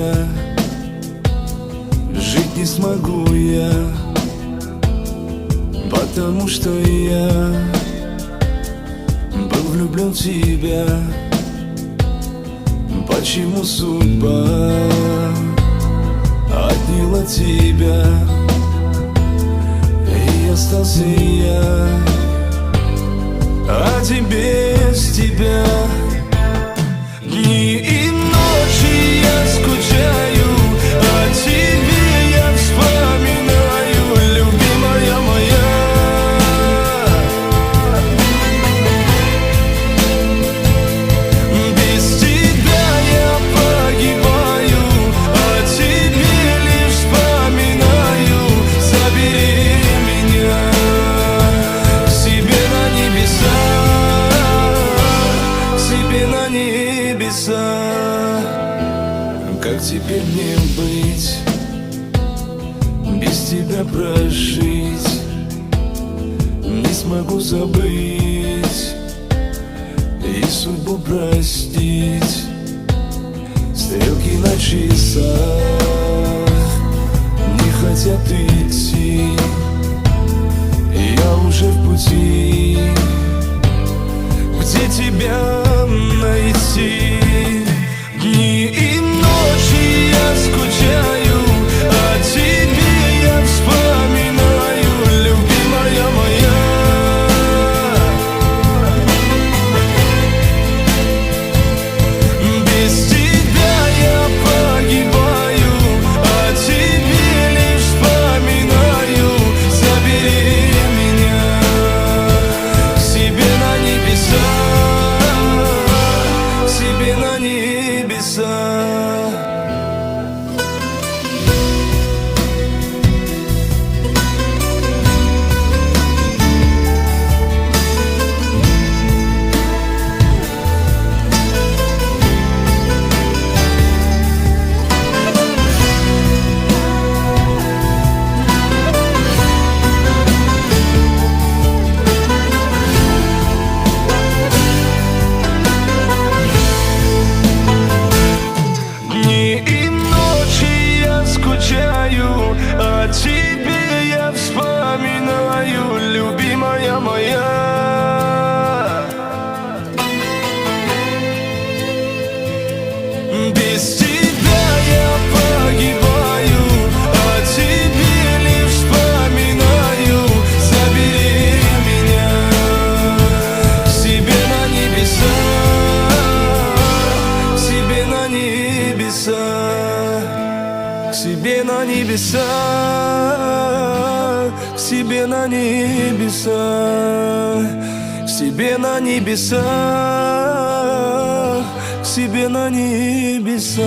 тебя жить не смогу я, потому что я был влюблен в тебя. Почему судьба отняла тебя, и остался я один без тебя? Дни и ночи я скучаю, о тебе я вспоминаю, любимая моя. Без тебя я погибаю, о тебе лишь вспоминаю. Забери меня к себе на небеса, к себе на небеса. Как теперь мне быть, без тебя прожить? Не смогу забыть и судьбу простить. Стрелки на часах не хотят идти, я уже в пути. Где тебя найти? Дни и ночи я скучаю, о тебе я вспоминаю, любимая моя. Без тебя я погибаю, о тебе лишь вспоминаю. Забери меня к себе на небеса, к себе на небеса. О тебе я вспоминаю, любимая моя. Без тебя я погибаю, о тебе лишь вспоминаю. Забери меня к себе на небеса, к себе на небеса, к себе на небеса, к себе на небеса, к себе на небеса, к себе на небеса.